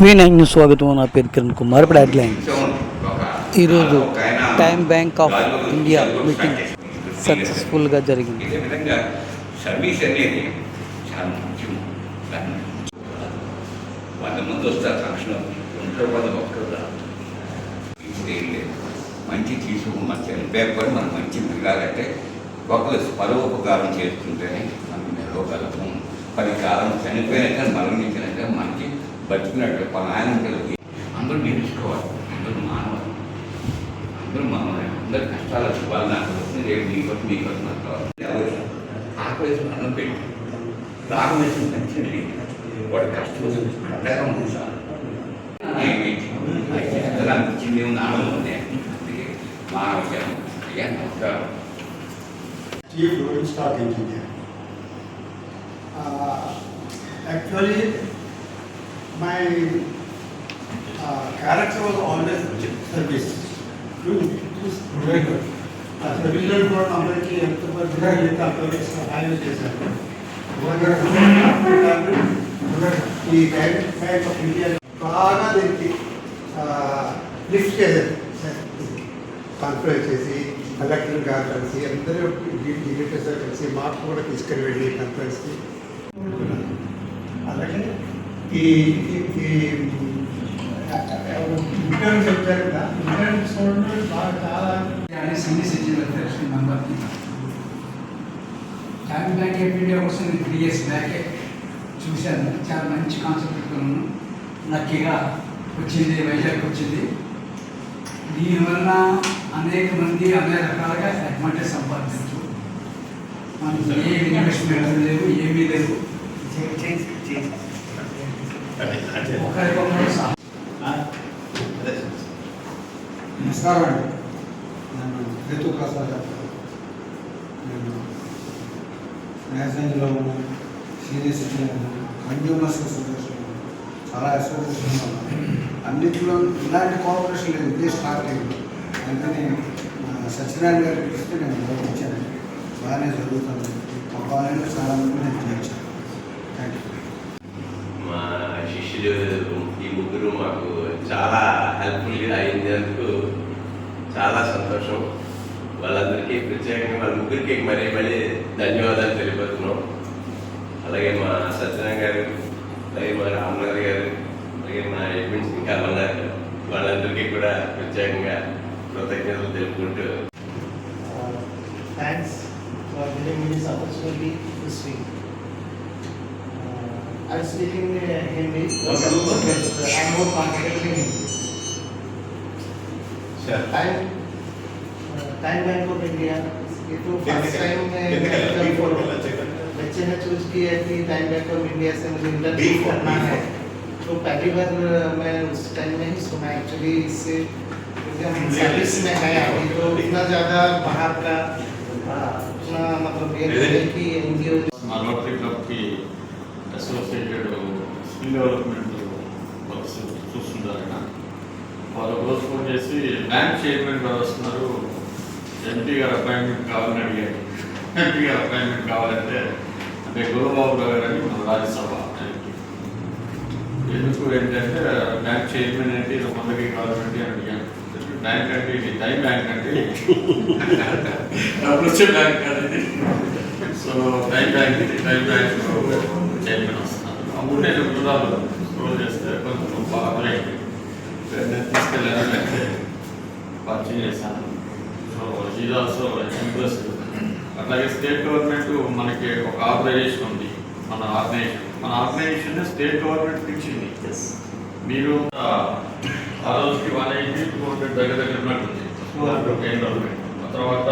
V9 news స్వాగతం. నా పేరు కిరణ్ కుమార్. ఇప్పుడు హెడ్లైన్స్. ఈరోజు time bank of India meeting సక్సెస్ఫుల్గా జరిగింది. సర్వీస్ అనేది చాలా ముఖ్యం. మంది వస్తారు ఫంక్షన్, ఒంట్లో ఒక్కరు ఇప్పుడు ఏం లేదు. మంచి తీసుకుని మన చనిపోయి మనం మంచి తిరగాలంటే ఒకరు పరోపకారం చేస్తుంటేనే మనం నిలవగలము. 10 కాలం చనిపోయినాక మరణించినాక మనకి బతికినట్టు ఆయన కలిగి అందరూ నేర్చుకోవాలి. అందరూ మానవాళ్ళు, అందరూ కష్టాలు వాళ్ళు నాకు వస్తుంది. రేపు మీకొచ్చి మీకొచ్చి నాకు కావాలి. ఆకలేసి అన్నం పెట్టి దాహం వేసిన మంచిది వాడు కష్టం అండగా ఉంది సార్. అనిపించింది ఆనందం ఉంది. అందుకే మా అయ్యా నమస్కారం. Chief Rolling Stock Engineer. Actually, my character was always service. Very good. Service for number की अंतर पर लेता तो सहाय जैसा ఈ గైడ్ బ్యాంక్ ఆఫ్ ఇండియా బాగా దీనికి లిఫ్ట్ చేశారు. కాన్ఫరెన్స్ చేసి కలెక్టర్ గారు కలిసి అందరూ డిలీటర్స్ కలిసి మాకు కూడా తీసుకుని వెళ్ళి కాన్ఫరెన్స్కి. అలాగే ఈ ఇంటర్వ్యూ చెప్తారు కదా, ఇంటర్వ్యూ చూడండి బాగా చాలా మెంబర్కి టైమ్ బ్యాంక్ ఆఫ్ ఇండియా కోసం 3 years బ్యాకే చూశాను. చాలా మంచి కాన్సెప్ట్ పెట్టుకున్నాను. లక్కీగా వచ్చింది, వైజాగ్ వచ్చింది. దీనివల్ల అనేక మంది అనేక రకాలుగా అడ్వాంటేజ్ సంపాదించవచ్చు. మనకి ఏ ఇన్వెస్ట్మెంట్ లేవు, ఏమీ లేవు. ఒకరికొకరు నమస్కారం అండి. నేను ఋతు ప్రసాద్. నేను మ్యాగజైన్లో ఉన్నాను, సీనియర్ సిటిజన్ ఉన్నాను, కన్జ్యూమర్స్ అసోసియేషన్ చాలా అసోసియేషన్ ఉన్నాను. అన్నింటిలో ఇలాంటి కోఆపరేషన్ లేదు. ఇదే స్టార్ట్ అయింది. అందుకని సత్యనారాయణ గారికి పిలిస్తే నేను వచ్చాను. బాగానే జరుగుతుంది. మా కాలేజీలో చాలా మంది నేను చేర్చాను. Thank you. మా శిష్యులు ఈ ముగ్గురు మాకు చాలా హెల్ప్ఫుల్గా అయినందుకు చాలా సంతోషం. వాళ్ళందరికీ ప్రత్యేకంగా వాళ్ళ ముగ్గురికి మరీ మళ్ళీ ధన్యవాదాలు తెలియపడుతున్నాం. అలాగే మా సత్యనారాయణ గారు, అలాగే మా రామనగర్ గారు, అలాగే మా అడ్మిన్స్ ఇంకా ఉన్నారు. వాళ్ళందరికీ కూడా ప్రత్యేకంగా కృతజ్ఞతలు తెలుపుకుంటూ Thanks for giving me this opportunity to speak. I'm speaking in Hindi. I'm more confident in Hindi. Sure. Time Bank of India. ये तो फर्स्ट टाइम मैं बच्चे ने चूज किया कि टाइम बैंक ऑफ इंडिया से मुझे इंटरव्यू करना है. तो पहली बार मैं उस टाइम में ही सुना एक्चुअली. इससे हम सर्विस में है अभी तो इतना ज़्यादा बाहर का इतना मतलब ये नहीं कि एनजीओ रोटरी क्लब की అసోసియేటెడ్ స్కిల్ డెవలప్మెంట్ వర్క్స్ చూస్తుంటారట. వాళ్ళు రోజు ఫోన్ చేసి బ్యాంక్ చైర్మన్ గారు వస్తున్నారు, ఎంపీ గారు అపాయింట్మెంట్ కావాలని అడిగారు. ఎంపీ గారు అపాయింట్మెంట్ కావాలంటే అంటే గురుబాబు గారు అని మన రాజ్యసభ ఎందుకు ఏంటంటే బ్యాంక్ చైర్మన్ ఏంటి కొందరికి కావాలంటే అని అడిగాను. బ్యాంక్ అంటే ఇది టైం బ్యాంక్ అంటే డబ్బులు వచ్చే బ్యాంక్ అనేది. సో టైం బ్యాంక్ చైర్మన్ వస్తున్నారు. అప్పుడు నేను గుజరాత్ స్క్రోల్ చేస్తే కొంచెం బాగా నేను తీసుకెళ్ళాను, పరిచయం చేశాను. So is also interest. అట్లాగే స్టేట్ గవర్నమెంట్ మనకి ఒక ఆర్గనైజేషన్ ఉంది. మన ఆర్గనైజేషన్ స్టేట్ గవర్నమెంట్ ఇచ్చింది. మీరు ఆ రోజుకి 180 200 దగ్గర ఉన్నట్టుంది కేంద్ర గవర్నమెంట్. ఆ తర్వాత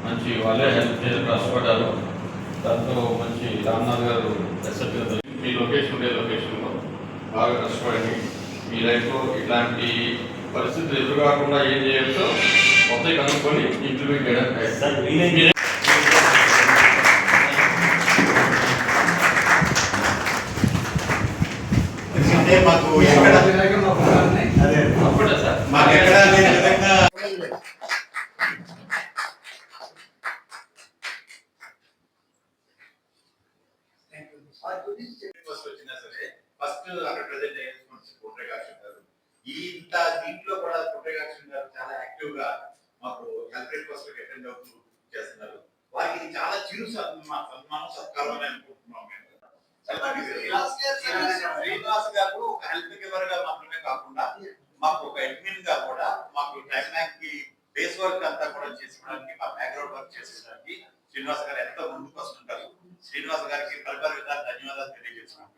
మంచి వాళ్ళే హెల్ప్ చేసి కష్టపడ్డారు. దాంతో మంచి రామ్నాథ్ గారు ఎస్ఎఫ్ మీ లొకేషన్ ఉండే లొకేషన్లో బాగా కష్టపడి మీ లైఫ్లో ఇట్లాంటి పరిస్థితులు ఎదురుకాకుండా ఏం చేయొచ్చో మొత్తం కనుక్కొని ఇంప్లిమెంట్ చేయడానికి మాకు ఎక్కడ అదే సార్ మాకు ఎక్కడ లేని విధంగా వచ్చినా సరే ఫస్ట్ అక్కడ ప్రెజెంట్ ఇంత దీంట్లో కూడా పుట్టగాక్షి గారు చాలా యాక్టివ్ గా మాకు హెల్త్ రిక్వెస్ట్ అటెండ్ అవుతూ చేస్తున్నారు. వారికి ఇది చాలా చిరు సన్మానం సత్కారం అని అనుకుంటున్నాం మేము. శ్రీనివాస్ గారు ఒక హెల్త్ గివర్ గా మాత్రమే కాకుండా మాకు ఒక అడ్మిన్ గా కూడా మాకు టైం బ్యాంక్ కి బేస్ వర్క్ అంతా కూడా చేసుకోవడానికి, మా బ్యాక్గ్రౌండ్ వర్క్ చేసుకోవడానికి శ్రీనివాస్ గారు ఎంతో ముందుకు వస్తుంటారు. శ్రీనివాస్ గారికి పరిపాలన విధాలు ధన్యవాదాలు తెలియజేస్తున్నాను.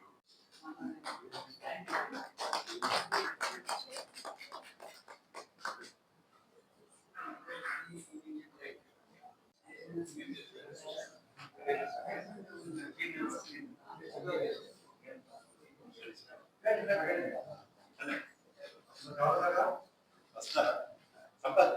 వస్తారా సంపత్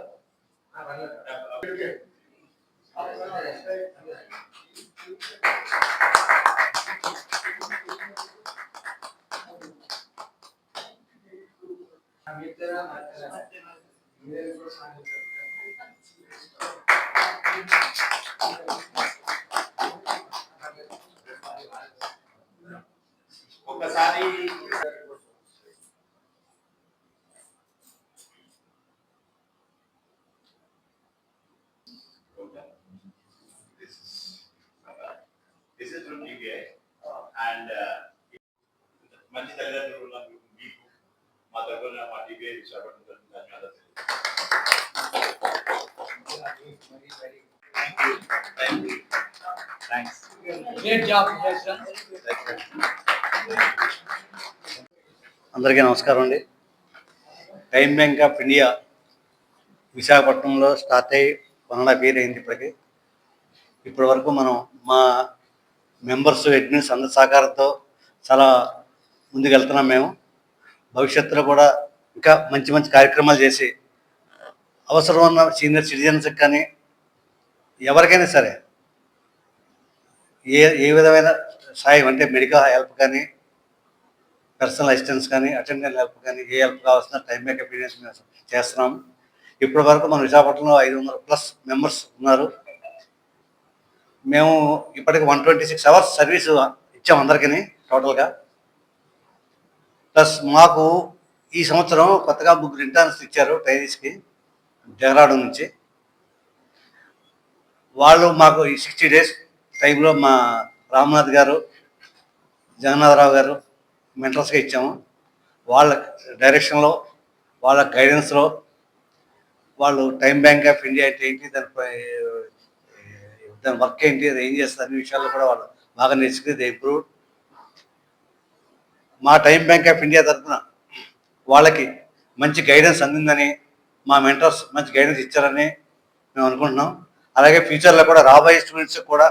ఒకసారి this is from TBI and మంచి తల్లిదండ్రులు ఉన్నందుకు మీకు మా తరఫున మా TBI విశాఖపట్నం ధన్యవాదాలు. థ్యాంక్స్. అందరికీ నమస్కారం అండి. టైం బ్యాంక్ ఆఫ్ ఇండియా విశాఖపట్నంలో స్టార్ట్ అయ్యి 1.5 అయింది ఇప్పటికి. ఇప్పటి వరకు మనం మా మెంబర్స్ అడ్మిన్స్ అందరి సహకారంతో చాలా ముందుకు వెళ్తున్నాం. మేము భవిష్యత్తులో కూడా ఇంకా మంచి మంచి కార్యక్రమాలు చేసి అవసరం ఉన్న సీనియర్ సిటిజన్స్కి కానీ ఎవరికైనా సరే ఏ విధమైన సాయం అంటే మెడికల్ హెల్ప్ కానీ, పర్సనల్ అసిస్టెన్స్ కానీ, అటెండెంట్ హెల్ప్ కానీ, ఏ హెల్ప్ కావాల్సిన టైం బ్యాంక్ ఆఫ్ ఇండియా చేస్తున్నాము. ఇప్పటి వరకు మన విశాఖపట్నంలో 500+ మెంబర్స్ ఉన్నారు. మేము ఇప్పటికి 126 అవర్స్ సర్వీసు ఇచ్చాము అందరికీ టోటల్గా. ప్లస్ మాకు ఈ సంవత్సరం కొత్తగా 3 ఇంటర్న్స్ ఇచ్చారు ట్రైనీస్కి డెహ్రాడూన్ నుంచి. వాళ్ళు మాకు ఈ 60 డేస్ టైంలో మా రామ్నాథ్ గారు, జగన్నాథరావు గారు మెంటర్స్గా ఇచ్చాము. వాళ్ళ డైరెక్షన్లో, వాళ్ళ గైడెన్స్లో వాళ్ళు టైం బ్యాంక్ ఆఫ్ ఇండియా అంటే ఏంటి, దాని వర్క్ ఏంటి, అది ఏం చేస్తారు అన్ని విషయాల్లో కూడా వాళ్ళు బాగా నేర్చుకుని ఇంప్రూవ్. మా టైం బ్యాంక్ ఆఫ్ ఇండియా తరఫున వాళ్ళకి మంచి గైడెన్స్ అందిందని, మా మెంటర్స్ మంచి గైడెన్స్ ఇచ్చారని మేము అనుకుంటున్నాం. అలాగే ఫ్యూచర్లో కూడా రాబోయే స్టూడెంట్స్ కూడా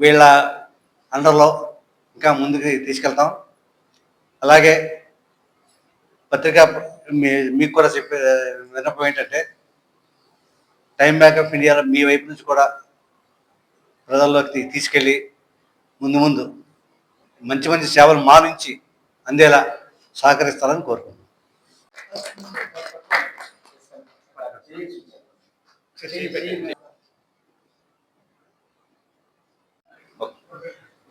వీళ్ళ అండర్లో ఇంకా ముందుకు తీసుకెళ్తాం. అలాగే పత్రికా మీకు కూడా చెప్పే విన్నపం ఏంటంటే, టైం బ్యాంక్ ఆఫ్ ఇండియాలో మీ వైపు నుంచి కూడా ప్రజల్లోకి తీసుకెళ్ళి ముందు మంచి మంచి సేవలు మా నుంచి అందేలా సహకరిస్తారని కోరుకుంటున్నాం.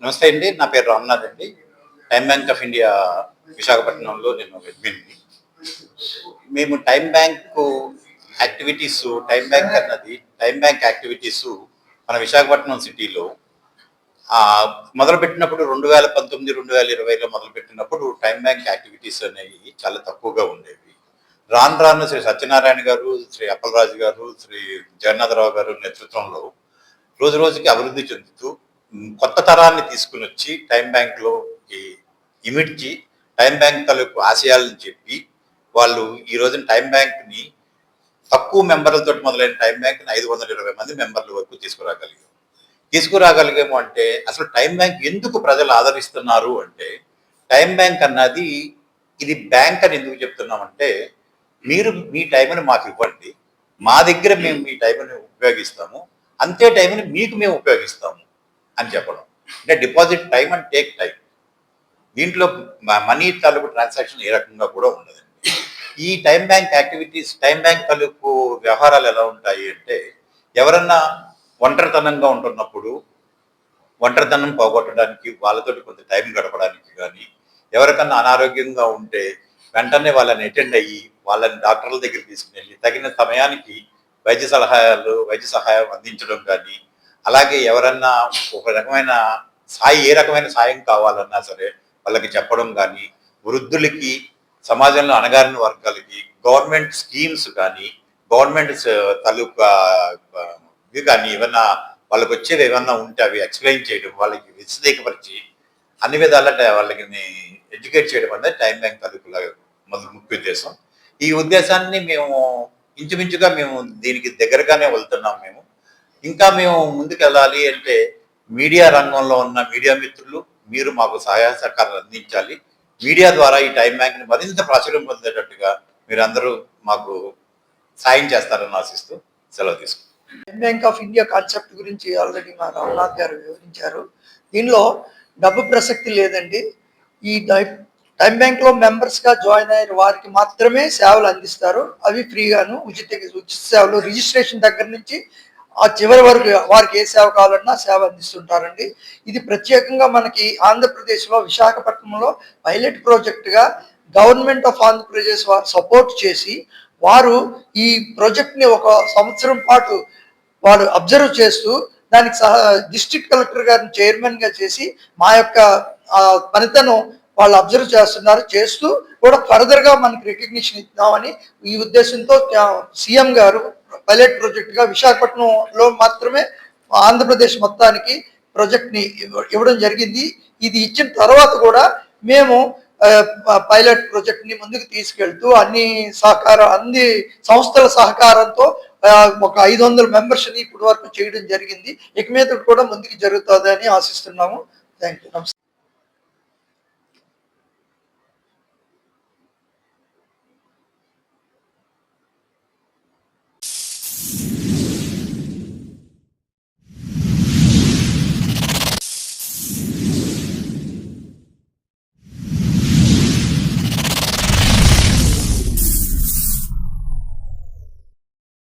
నమస్తే అండి, నా పేరు రామ్నాథ్ అండి. టైం బ్యాంక్ ఆఫ్ ఇండియా విశాఖపట్నంలో నేను అడ్మిన్ని. మేము టైం బ్యాంక్ యాక్టివిటీస్ మన విశాఖపట్నం సిటీలో మొదలుపెట్టినప్పుడు 2019-2020లో మొదలుపెట్టినప్పుడు టైం బ్యాంక్ యాక్టివిటీస్ అనేవి చాలా తక్కువగా ఉండేవి. రాను శ్రీ సత్యనారాయణ గారు, శ్రీ అప్పలరాజు గారు, శ్రీ జగన్నాథరావు గారు నేతృత్వంలో రోజుకి అభివృద్ధి చెందుతూ కొత్త తరాన్ని తీసుకుని వచ్చి టైం బ్యాంక్లోకి ఇమిడ్చి టైం బ్యాంక్ తాలూకు ఆశయాలను చెప్పి వాళ్ళు ఈ రోజున టైం బ్యాంక్ని తక్కువ మెంబర్లతో మొదలైన టైం బ్యాంక్ని 520 మంది మెంబర్ల వరకు తీసుకురాగలిగాము. అంటే అసలు టైం బ్యాంక్ ఎందుకు ప్రజలు ఆదరిస్తున్నారు అంటే, టైం బ్యాంక్ అన్నది ఇది బ్యాంక్ అని ఎందుకు చెప్తున్నామంటే, మీరు మీ టైంని మాకు ఇవ్వండి, మా దగ్గర మేము మీ టైంని ఉపయోగిస్తాము, అంతే టైంని మీకు మేము ఉపయోగిస్తాము అని చెప్పడం. అంటే deposit time and take time. దీంట్లో మనీ తాలూకు ట్రాన్సాక్షన్ ఏ రకంగా కూడా ఉండదండి. ఈ టైం బ్యాంక్ తాలూకు వ్యవహారాలు ఎలా ఉంటాయి అంటే, ఎవరన్నా ఒంటరితనంగా ఉంటున్నప్పుడు ఒంటరితనం పోగొట్టడానికి, వాళ్ళతోటి కొంత టైం గడపడానికి కానీ, ఎవరికన్నా అనారోగ్యంగా ఉంటే వెంటనే వాళ్ళని అటెండ్ అయ్యి వాళ్ళని డాక్టర్ల దగ్గర తీసుకుని వెళ్ళి తగిన సమయానికి వైద్య సహాయం అందించడం కానీ, అలాగే ఎవరన్నా ఒక రకమైన ఏ రకమైన సాయం కావాలన్నా సరే వాళ్ళకి చెప్పడం కానీ, వృద్ధులకి, సమాజంలో అణగారిన వర్గాలకి గవర్నమెంట్ స్కీమ్స్ కానీ, గవర్నమెంట్ తాలూకా ఇవి కానీ ఏమన్నా వాళ్ళకి వచ్చేవి ఏమన్నా ఉంటే అవి ఎక్స్ప్లెయిన్ చేయడం, వాళ్ళకి విశదీకపరిచి అన్ని విధాల వాళ్ళకి ఎడ్యుకేట్ చేయడం అనేది టైం బ్యాంక్ తాలూకుల ముఖ్య ఉద్దేశం. ఈ ఉద్దేశాన్ని మేము ఇంచుమించుగా మేము దీనికి దగ్గరగానే వెళ్తున్నాం. ఇంకా మేము ముందుకు వెళ్ళాలి అంటే మీడియా రంగంలో ఉన్న మీడియా మిత్రులు మీరు మాకు సహాయ సహకారాలు అందించాలి. మీడియా ద్వారా ఈ టైం బ్యాంక్ని మరింత ప్రాచుర్యం పొందేటట్టుగా మీరందరూ మాకు సాయం చేస్తారని ఆశిస్తూ సెలవు తీసుకుంటాం. బ్యాంక్ ఆఫ్ ఇండియా కాన్సెప్ట్ గురించి ఆల్రెడీ మా రామ్నాథ్ గారు వివరించారు. దీనిలో డబ్బు ప్రసక్తి లేదండి. ఈ టైం బ్యాంక్లో మెంబర్స్గా జాయిన్ అయిన వారికి మాత్రమే సేవలు అందిస్తారు. అవి ఫ్రీగాను ఉచిత సేవలు, రిజిస్ట్రేషన్ దగ్గర నుంచి ఆ చివరి వరకు వారికి ఏ సేవ కావాలన్నా సేవ అందిస్తుంటారండి. ఇది ప్రత్యేకంగా మనకి ఆంధ్రప్రదేశ్లో విశాఖపట్నంలో పైలట్ ప్రాజెక్టుగా గవర్నమెంట్ ఆఫ్ ఆంధ్రప్రదేశ్ వారు సపోర్ట్ చేసి వారు ఈ ప్రాజెక్ట్ని ఒక సంవత్సరం పాటు వారు అబ్జర్వ్ చేస్తూ దానికి డిస్ట్రిక్ట్ కలెక్టర్ గారిని చైర్మన్గా చేసి మా యొక్క పనితనం వాళ్ళు అబ్జర్వ్ చేస్తూ కూడా ఫర్దర్గా మనకి రికగ్నిషన్ ఇద్దామని ఈ ఉద్దేశంతో సీఎం గారు పైలట్ ప్రాజెక్టుగా విశాఖపట్నంలో మాత్రమే ఆంధ్రప్రదేశ్ మొత్తానికి ప్రాజెక్ట్ని ఇవ్వడం జరిగింది. ఇది ఇచ్చిన తర్వాత కూడా మేము పైలట్ ప్రాజెక్ట్ని ముందుకు తీసుకెళ్తూ అన్ని సంస్థల సహకారంతో ఒక 500 మెంబర్స్ని ఇప్పటి వరకు చేయడం జరిగింది. ఇక మీద కూడా ముందుకు జరుగుతుందని ఆశిస్తున్నాము. Thank you.